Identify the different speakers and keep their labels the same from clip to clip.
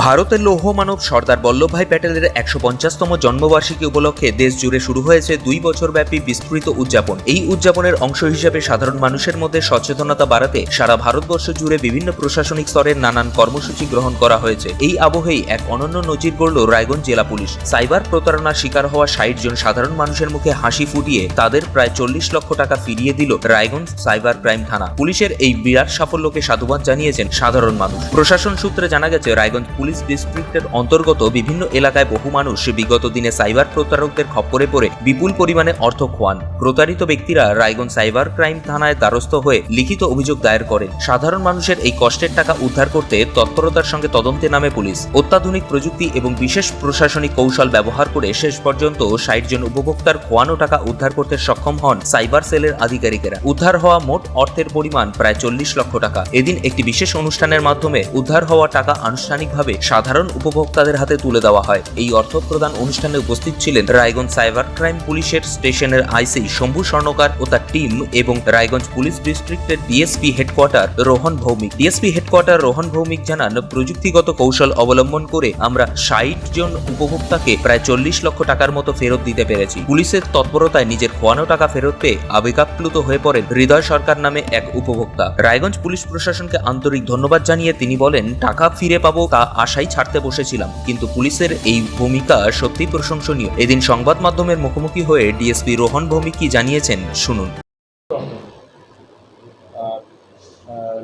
Speaker 1: ভারতের লৌহ মানব সর্দার বল্লভভাই প্যাটেলের ১৫০তম জন্মবার্ষিকী উপলক্ষে দেশ জুড়ে শুরু হয়েছে ২ বছরব্যাপী বিস্তৃত উদযাপন। এই উদযাপনের অংশ হিসেবে সাধারণ মানুষের মধ্যে সচেতনতা বাড়াতে সারা ভারতবর্ষ জুড়ে বিভিন্ন প্রশাসনিক স্তরের নানান কর্মসূচি গ্রহণ করা হয়েছে। এই আবহেই এক অনন্য নজির গড়ল রায়গঞ্জ জেলা পুলিশ। সাইবার প্রতারণার শিকার হওয়া ৬০ জন সাধারণ মানুষের মুখে হাসি ফুটিয়ে তাদের প্রায় ৪০ লক্ষ টাকা ফিরিয়ে দিল রায়গঞ্জ সাইবার ক্রাইম থানা। পুলিশের এই বিরাট সাফল্যকে সাধুবাদ জানিয়েছেন সাধারণ মানুষ। প্রশাসন সূত্রে জানা গেছে, রায়গঞ্জ পুলিশ ডিস্ট্রিক্টের অন্তর্গত বিভিন্ন এলাকায় বহু মানুষ বিগত দিনে সাইবার প্রতারকদের খপ্পরে পড়ে বিপুল পরিমাণে অর্থ খোয়ান। প্রতারিত ব্যক্তিরা রায়গঞ্জ সাইবার ক্রাইম থানায় দ্বারস্থ হয়ে লিখিত অভিযোগ দায়ের করেন। সাধারণ মানুষের এই কষ্টের টাকা উদ্ধার করতে তৎপরতার সঙ্গে তদন্তে নামে পুলিশ। অত্যাধুনিক প্রযুক্তি এবং বিশেষ প্রশাসনিক কৌশল ব্যবহার করে শেষ পর্যন্ত ৬০ জন উপভোক্তার খোয়ানো টাকা উদ্ধার করতে সক্ষম হন সাইবার সেলের আধিকারিকেরা। উদ্ধার হওয়া মোট অর্থের পরিমাণ প্রায় ৪০ লক্ষ টাকা। এদিন একটি বিশেষ অনুষ্ঠানের মাধ্যমে উদ্ধার হওয়া টাকা আনুষ্ঠানিকভাবে সাধারণ উপভোক্তাদের হাতে তুলে দেওয়া হয়। এই অর্থ প্রদান অনুষ্ঠানে উপস্থিত ছিলেন রায়গঞ্জ সাইবার ক্রাইম পুলিশের স্টেশনের আইসি শম্ভু স্বর্ণকার ও তার টিম এবং রায়গঞ্জ পুলিশ ডিস্ট্রিক্টের DSP headquarter Rohan Bhowmik. DSP headquarter Rohan Bhowmik জানান, প্রযুক্তিগত কৌশল অবলম্বন করে আমরা ৬০ জন উপভোক্তাকে প্রায় ৪০ লক্ষ টাকার মতো ফেরত দিতে পেরেছি। পুলিশের তৎপরতায় নিজের খোয়ানো টাকা ফেরত পেয়ে আবেগাপ্লুত হয়ে পড়েন হৃদয় সরকার নামে এক উপভোক্তা। রায়গঞ্জ পুলিশ প্রশাসনকে আন্তরিক ধন্যবাদ জানিয়ে তিনি বলেন, টাকা ফিরে পাবো তা আশাই ছাড়তে বসেছিলাম, কিন্তু পুলিশের এই ভূমিকা সত্যি প্রশংসনীয়। এদিন সংবাদ মাধ্যমের মুখোমুখি হয়ে ডিএসপি রোহন ভৌমিক কি জানিয়েছেন, শুনুন।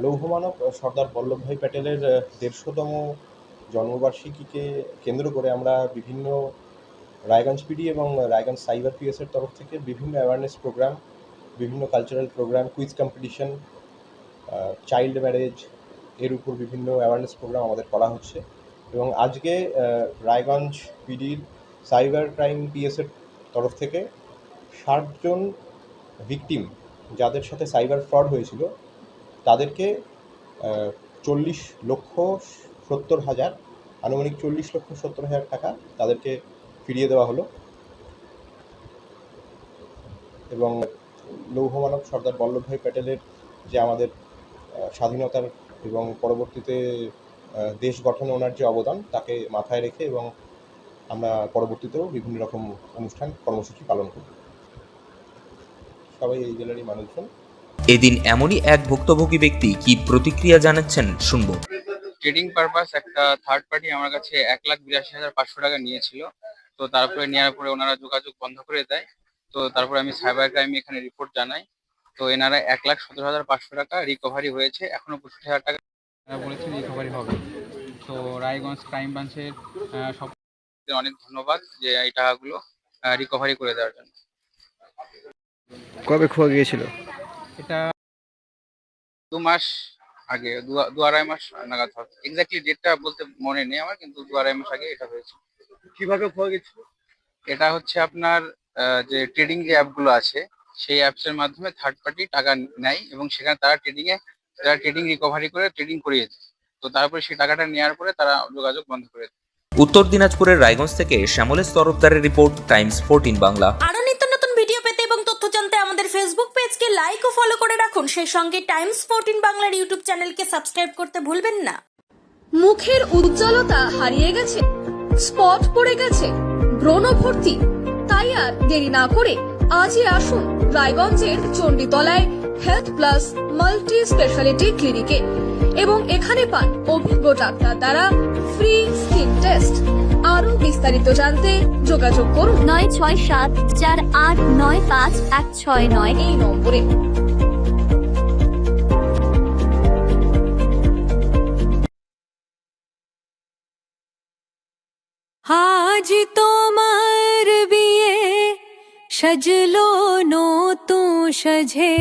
Speaker 2: লৌহমানব সর্দার বল্লভভাই প্যাটেলের ১৫০তম জন্মবার্ষিকীকে কেন্দ্র করে আমরা বিভিন্ন রায়গঞ্জ পিডি এবং রায়গঞ্জ সাইবার পিএসের তরফ থেকে বিভিন্ন অ্যাওয়ারনেস প্রোগ্রাম, বিভিন্ন cultural programme, quiz competition, child marriage এর উপর বিভিন্ন অ্যাওয়ারনেস প্রোগ্রাম আমাদের করা হচ্ছে। এবং আজকে রায়গঞ্জ পিডির সাইবার ক্রাইম পিএসের তরফ থেকে ৬০ জন ভিকটিম যাদের সাথে সাইবার ফ্রড হয়েছিল তাদেরকে ৪০,৭০,০০০ আনুমানিক ৪০,৭০,০০০ টাকা তাদেরকে ফিরিয়ে দেওয়া হলো। এবং লৌহমানব সর্দার বল্লভভাই প্যাটেলের যে আমাদের স্বাধীনতার এবং পরবর্তীতে দেশ গঠনে ওনার যে অবদান তাকে মাথায় রেখে এবং আমরা পরবর্তীতেও বিভিন্ন রকম অনুষ্ঠান কর্মসূচি পালন করি। সবাই এই জেলারই মানুষজন।
Speaker 1: এদিন এমনই এক ভুক্তভোগী ব্যক্তি কি প্রতিক্রিয়া জানাচ্ছেন, শুনবো।
Speaker 3: ট্রেডিং পারপাস একটা থার্ড পার্টি আমার কাছে ১,৮২,৫০০ টাকা নিয়েছিল। তো তারপরে নেওয়ার পরে ওনারা যোগাযোগ বন্ধ করে দেয়। তো তারপরে আমি সাইবার ক্রাইমে এখানে রিপোর্ট জানাই। তো এনারা ১,১৭,৫০০ টাকা রিকভারি হয়েছে। এখনো ৬৫,০০০ টাকা বলেছেন রিকভারি হবে। তো রায়গঞ্জ ক্রাইম ব্রাঞ্চের সব অনেক ধন্যবাদ যে এই টাকাগুলো রিকভারি করে দেওয়ার জন্য।
Speaker 4: কবে খোয়া গিয়েছিল?
Speaker 3: এটা ২ মাস আগে, ২-২.৫ মাস নাগাদ হবে। এক্স্যাক্টলি ডেটটা বলতে মনে নেই আমার, কিন্তু ২-২.৫ মাস আগে এটা হয়েছে।
Speaker 4: কিভাবে খোয়া গেছিল?
Speaker 3: এটা হচ্ছে আপনার যে ট্রেডিং যে অ্যাপগুলো আছে সেই অ্যাপসের মাধ্যমে থার্ড পার্টি টাকা নেয় এবং সেখানে তারা ট্রেডিং রিকভারি করে ট্রেডিং করিয়ে দেয়। তো তারপরে সেই টাকাটা নেওয়ার পরে তারা যোগাযোগ বন্ধ করে দেয়।
Speaker 1: উত্তর দিনাজপুরের রায়গঞ্জ থেকে শ্যামলেশ তরফদারের রিপোর্ট, টাইমস 14 বাংলা।
Speaker 5: আরো নিত্য নতুন ভিডিও পেতে এবং তথ্য জানতে আমাদের ফেসবুক পেজকে লাইক ও ফলো করে রাখুন। সেই সঙ্গে টাইমস 14 বাংলার ইউটিউব চ্যানেলকে সাবস্ক্রাইব করতে ভুলবেন না।
Speaker 6: মুখের উজ্জ্বলতা হারিয়ে গেছে, স্পট পড়ে গেছে, ব্রণ ভর্তি, তাই আর দেরি না করে আজই আসুন রায়গঞ্জের চণ্ডীতলায় হেলথ প্লাস মাল্টি স্পেশালিটি ক্লিনিকে এবং এখানে পান অভিজ্ঞ ডাক্তার দ্বারা ফ্রি স্কিন টেস্ট। আরো বিস্তারিত জানতে যোগাযোগ করুন
Speaker 7: 9674895169
Speaker 6: এই নম্বরে।
Speaker 7: আজ তোমার বিয়ে সাজলো নতুন সাজে।